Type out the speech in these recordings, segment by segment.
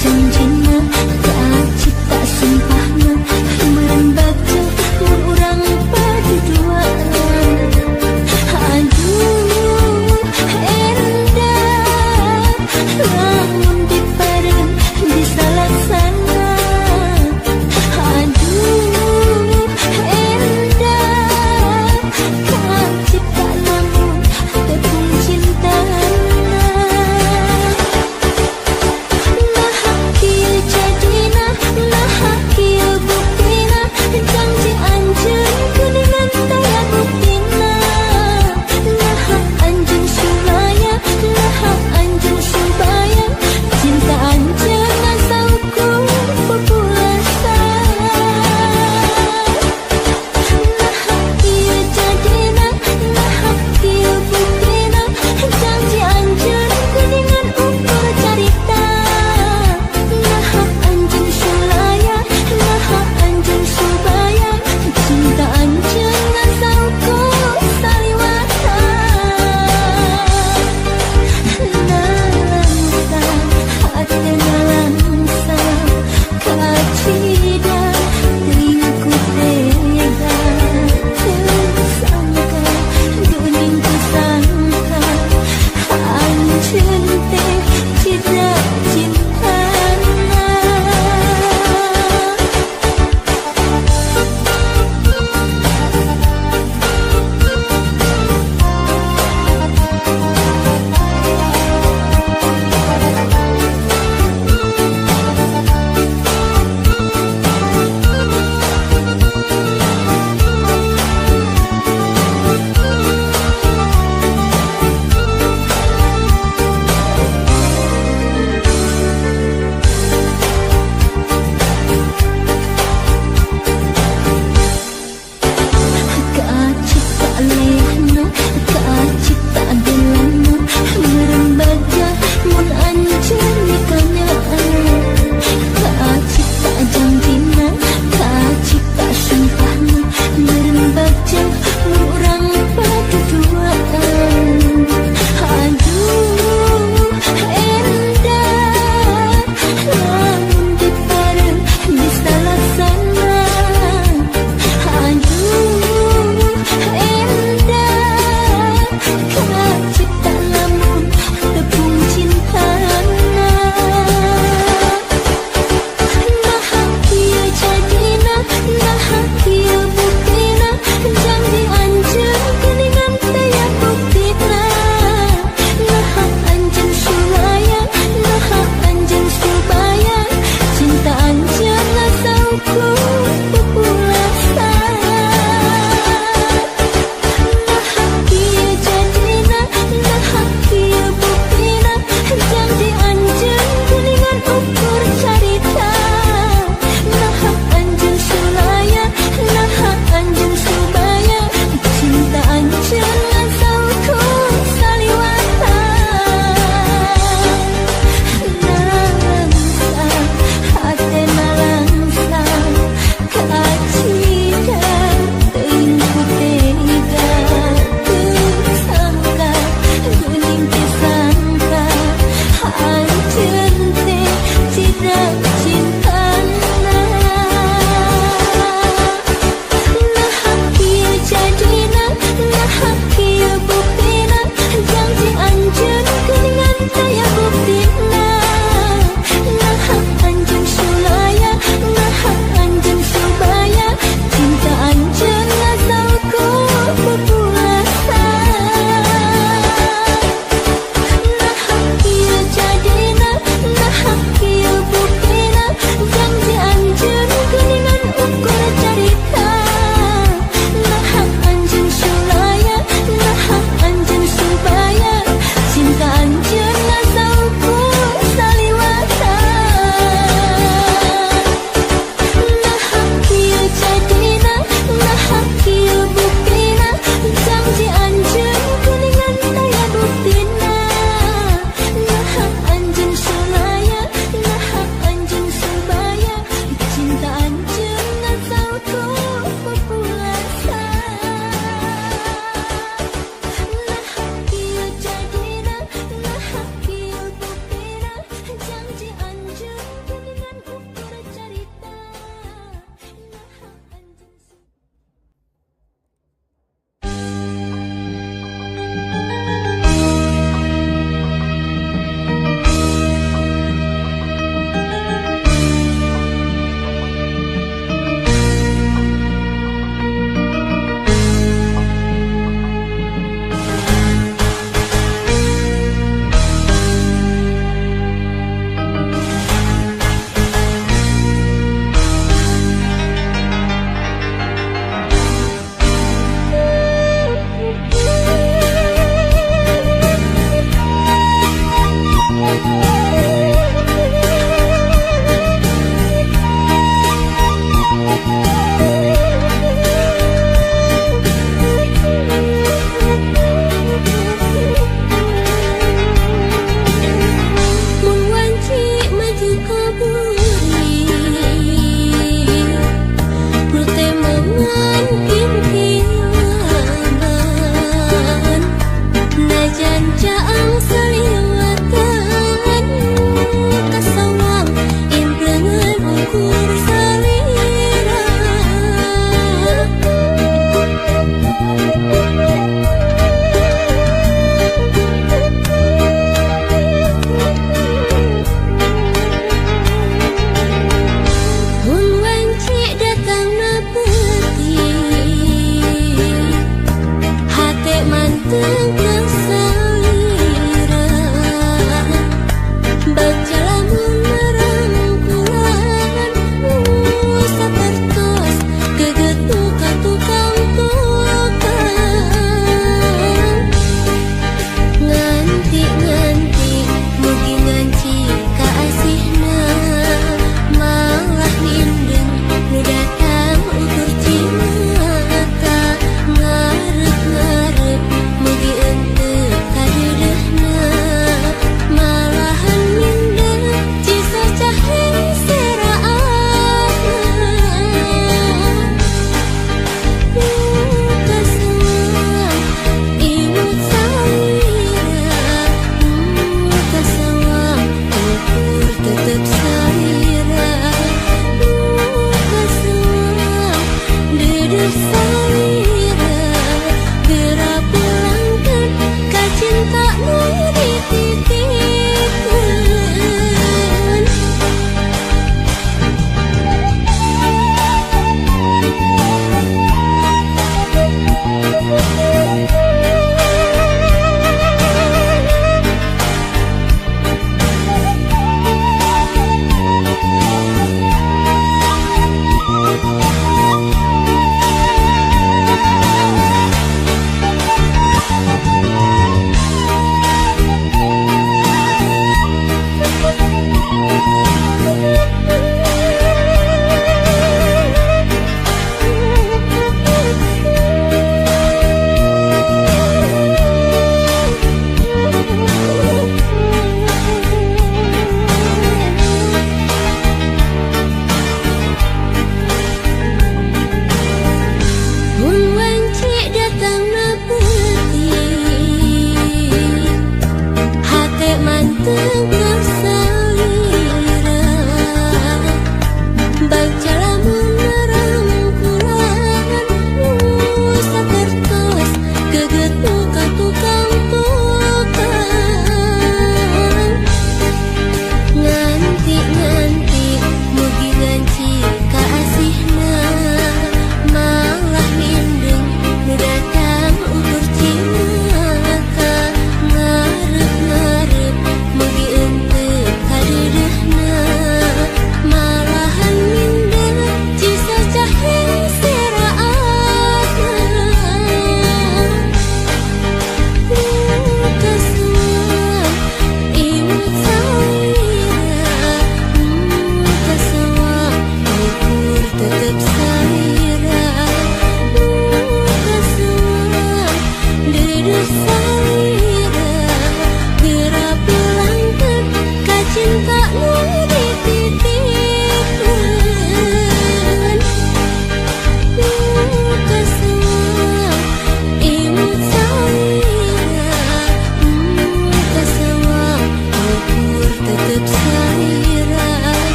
janjina tak cipta sumpahna membaca kurang pada dua. Aduh endah lamun dipareng disalaksana. Aduh endah kang cipta lamun tepung cintana. Nah haki jadina, nah haki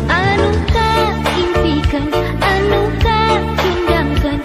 Anu ka impikan, anu ka tindangkan.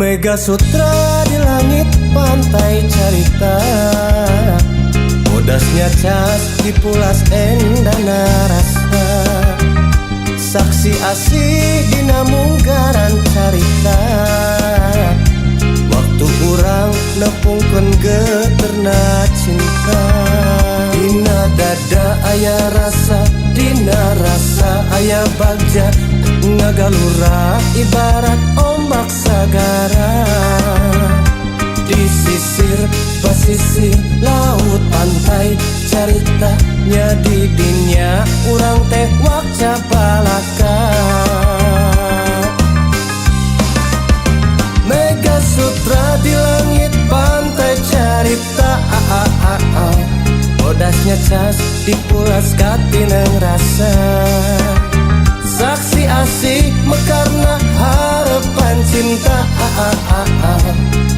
Mega Sutra di langit pantai carita, bodasnya cas di pulas endana rasa. Saksi asih dina munggaran carita, waktu urang nepungkeun geterna cinta. Dina dada aya rasa, dina rasa aya bagja, ngagalura ibarat ombak sagara. Di sisir basisir laut pantai caritanya di dinya urang teh wakca balaka. Mega Sutra di langit pantai carita, bodasnya cas di pulas katineng rasa. Saksi asih mekarna harapan cinta,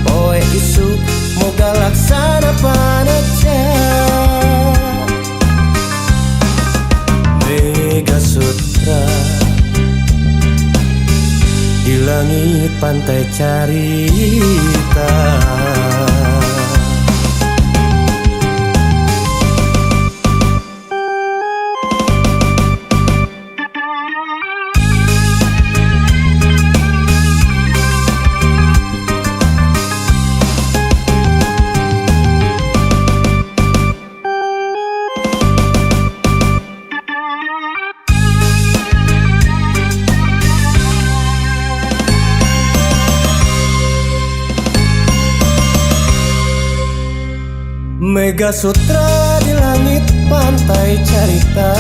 poe isu moga laksana panaja. Mega Sutra di langit pantai carita. Mega Sutra di langit pantai carita,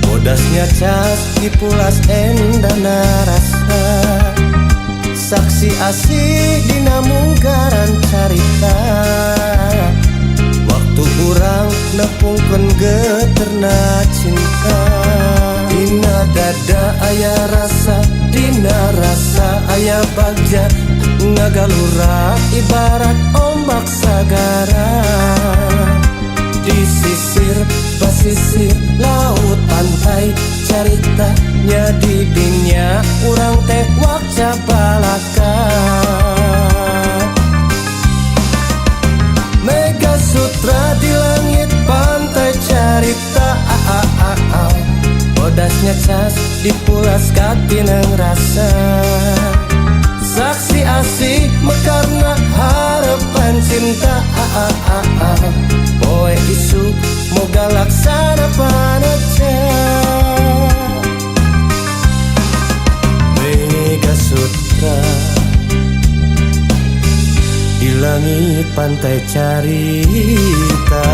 bodasnya cas di pulas endana rasa. Saksi asih dina munggaran carita, waktu urang nepungkeun geterna cinta. Dina dada aya rasa, dina rasa aya bagja, ngagalura ibarat ombak sagara. Di sisir basisir laut pantai caritanya di dinya urang teh wakca balaka. Mega Sutra di langit pantai carita, bodasnya cas di pulas katineng rasa. Saksi asih mekarna harapan cinta, poe isu moga laksana panaja. Mega Sutra di langit pantai carita.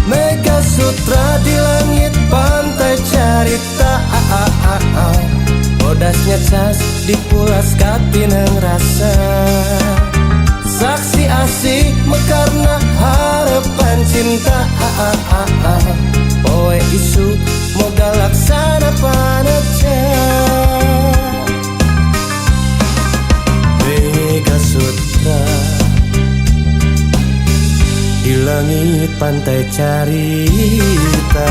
Mega Sutra di langit pantai carita, bodasnya cas di pulas katineng rasa. Saksi asih mekarna harapan cinta, poe isu moga laksana panaja. Mega Sutra di langit pantai carita.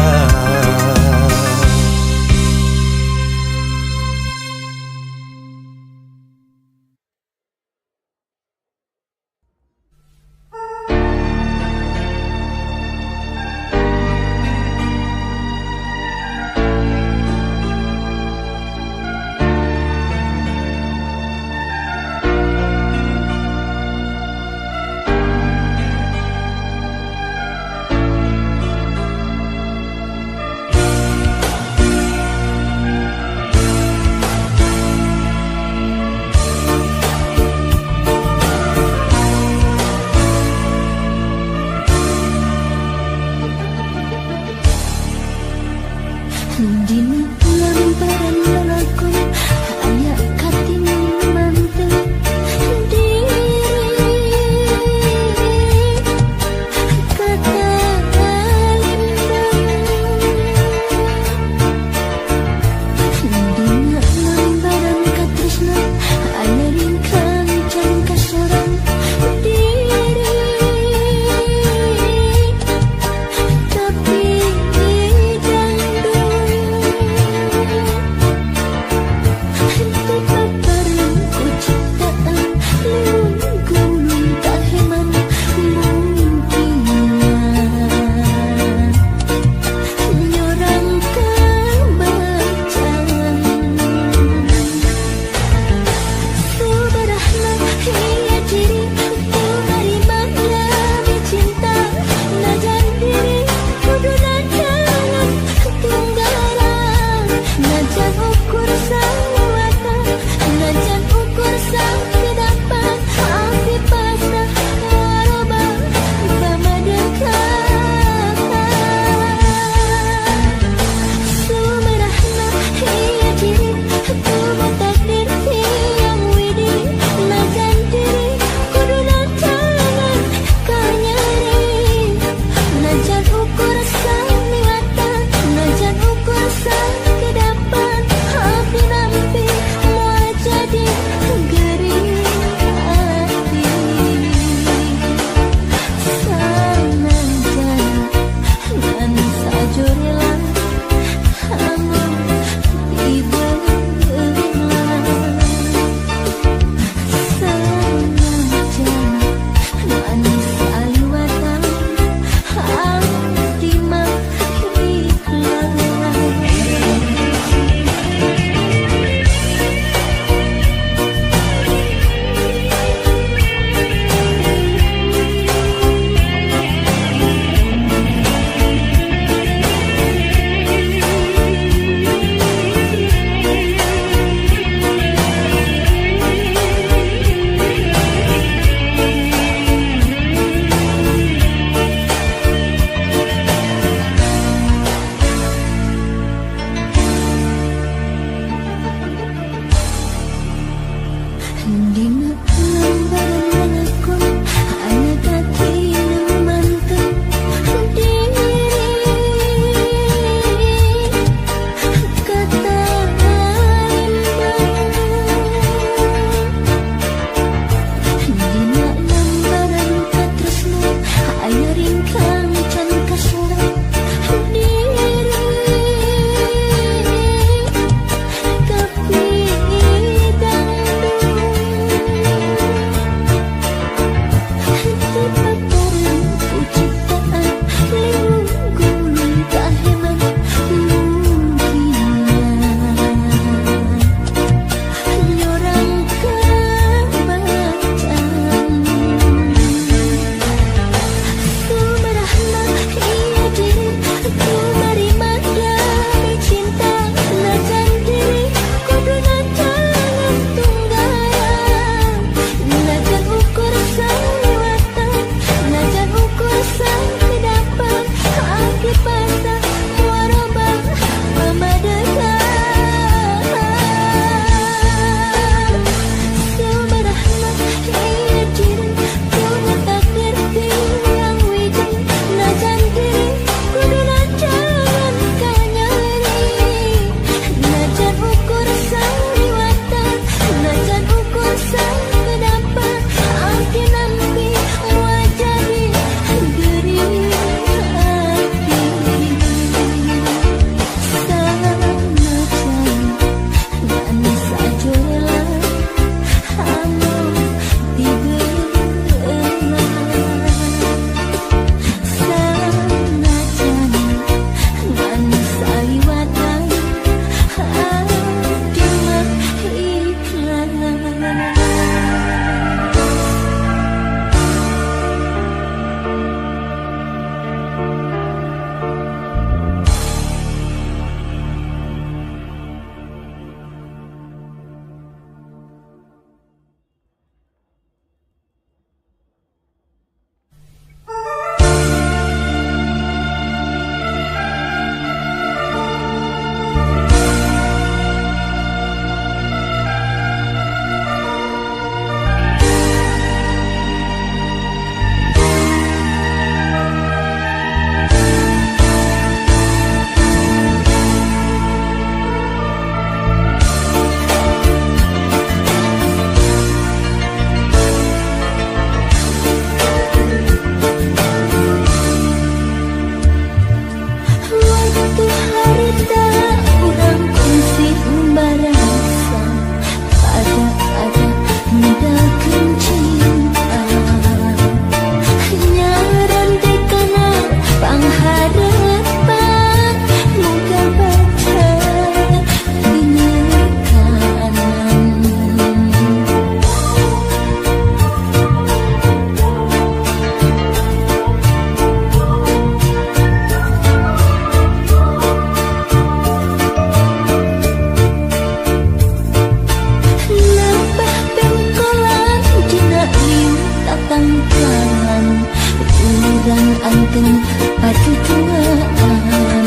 anteng paduduaan.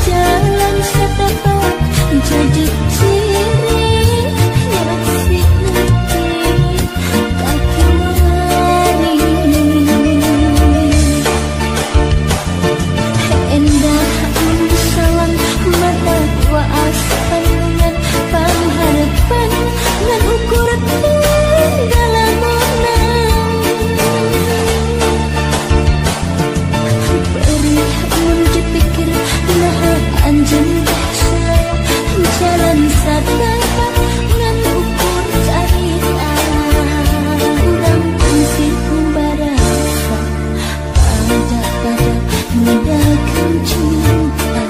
Jalan setapak jadi ciri nyaksi nanti kaki mari. Endah salam mata waas pandangan pengharapan dan ukur dalam menang. Perih dipikir nah anjen jalan satapak ngan ukur cari kurang fungsi kumbarasa pada ngedakan cinta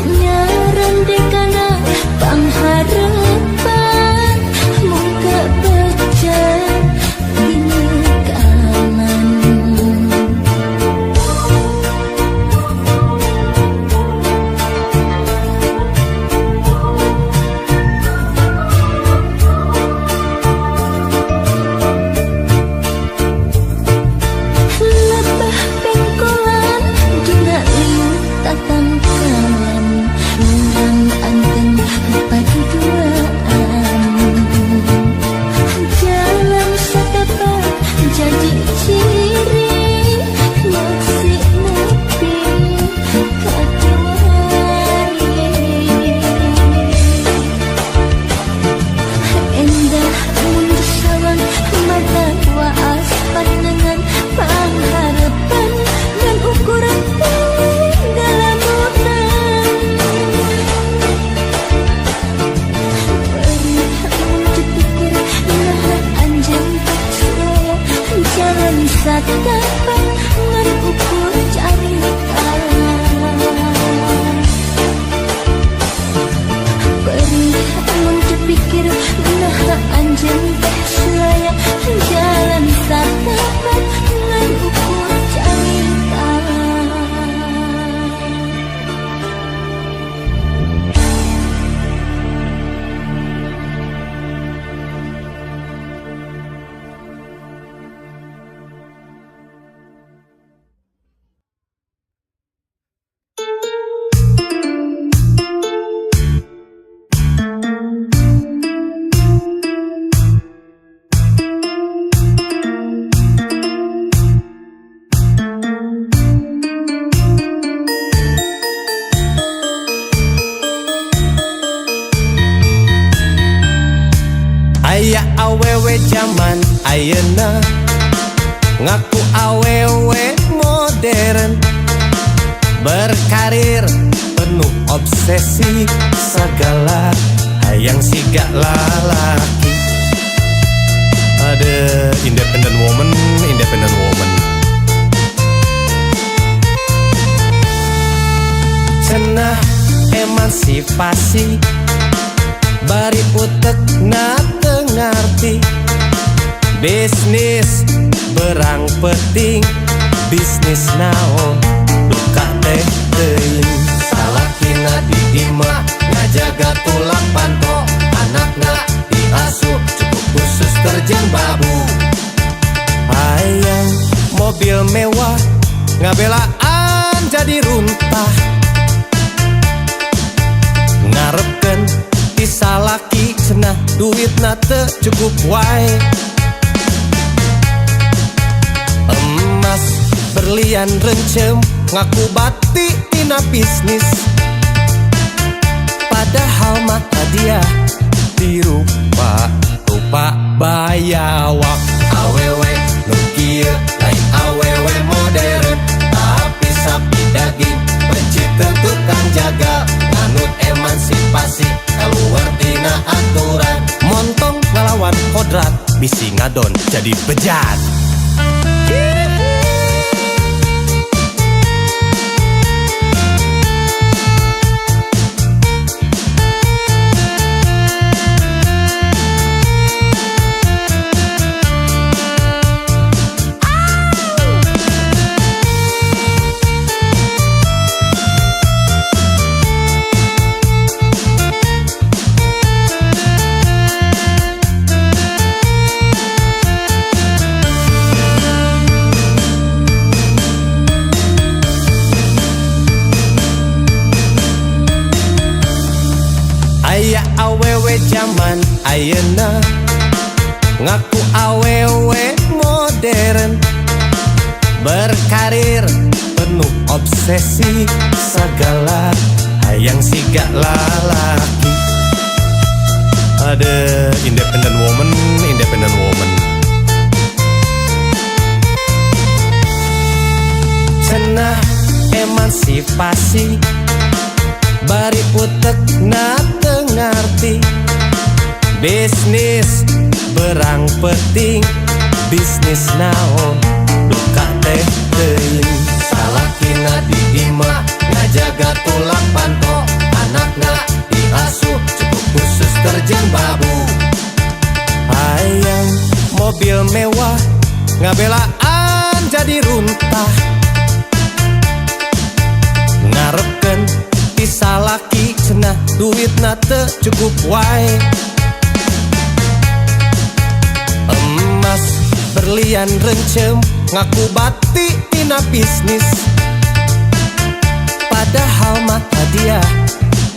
nyaran dekana pengharapan muka baca ginekaman. Lebah pengkolan gina liu tatangkalan urang anteng paduduaan. Jalan setapak jadi ciri nyaksi nepi kaki mari. Endah sawan mata waas pandangan pengharapan dan ukuran dalam menang. Perih dipikir nah anjen saya jalan satapak ngan ukur cari perih dipikir nah anjen saya jalan satapak ngan ukur cari Aya awewe zaman ayeuna ngaku awewe modern, berkarir penuh obsesi segala hayang siga lalaki. Ada independent woman. Cenah emansipasi bari utek na teu ngarti. Bisnis berang penting, bisnis naon duka teh teuing. Salakina di imah ngajaga tulang panto, anakna diasuh cukup khusus terjang babu. Hayang mobil mewah ngabelaan jadi runtah, ngarepkeun bisa laki cenah duitna teu cukup wae. Emas berlian rencem ngaku bati tina bisnis, padahal mah hadiah dirupa bayawak. Awewe nu kieu lain awewe modern, tapi sapi daging benci teu tukang jaga. Nganut emansipasi kaluar tina aturan, montong ngelawan kodrat bisi ngadon jadi bejat. ayeuna ngaku awewe modern, berkarir penuh obsesi, segala hayang siga lalaki. Ada independent woman, independent woman. Cenah emansipasi, bari utek na teu ngarti. Bisnis berang penting, bisnis naon duka teh teuing. Salakina di imah ngajaga tulang panto, anakna diasuh cukup khusus terjun babu. Hayang mobil mewah, ngabelaan jadi runtah. Ngarepkeun ti salaki cenah duitna teu cukup wae. Emas berlian rencem ngaku bati tina bisnis, padahal mah hadiah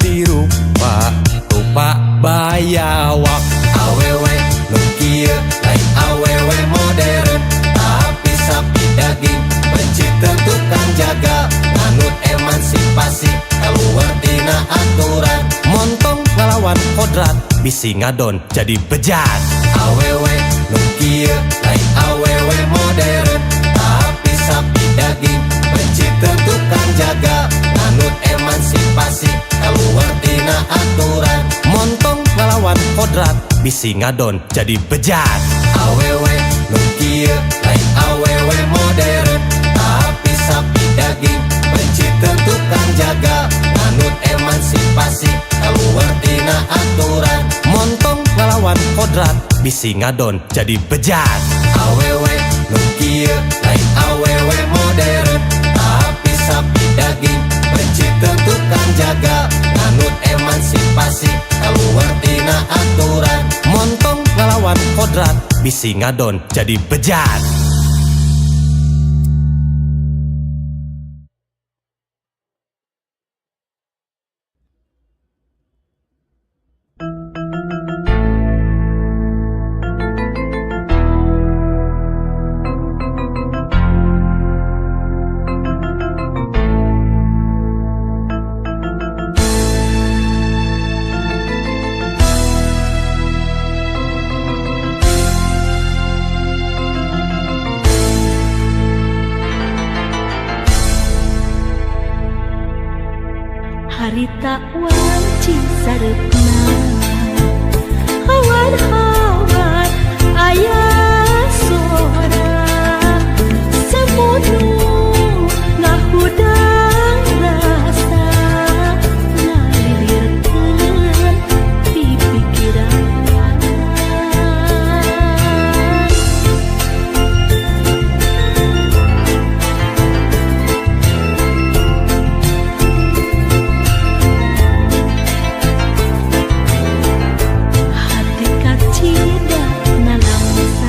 dirupa rupa bayawak. Awewe nu kieu lain awewe modern, tapi sapi daging benci teu tukang jaga. Nganut emansipasi kaluar tina aturan, montong ngelawan kodrat bisi ngadon jadi bejat. Awewe nu kieu lain awewe modern, tapi sapi daging benci teu tukang jaga. Nganut emansipasi kaluar tina aturan, montong ngelawan kodrat bisi ngadon jadi bejat. Awewe nu kieu lain awewe modern, tapi sapi daging benci teu tukang jaga. Nganut emansipasi kaluar tina aturan, montong ngelawan kodrat bisi ngadon jadi bejat. Awewe nu kieu lain awewe modern, tapi sapi daging benci teu tukang jaga. Nganut emansipasi kaluar tina aturan, montong ngelawan kodrat bisi ngadon jadi bejat. Harita wanci sareupna, hawan-hawan aya sora, semunu ngahudang rasa, ngalilirkeun di pikiran. Hati kacida na lamsa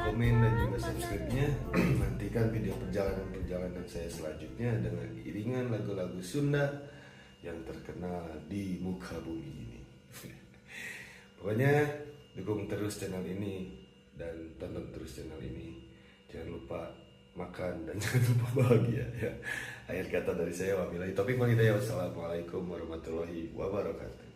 komen, dan juga subscribe-nya. Nantikan video perjalanan-perjalanan saya selanjutnya dengan iringan lagu-lagu Sunda yang terkenal di muka bumi ini. Pokoknya dukung terus channel ini dan tonton terus channel ini. Jangan lupa makan dan jangan lupa bahagia ya. Akhir kata dari saya, wabillahi taufiq wal hidayah. Wassalamualaikum warahmatullahi wabarakatuh.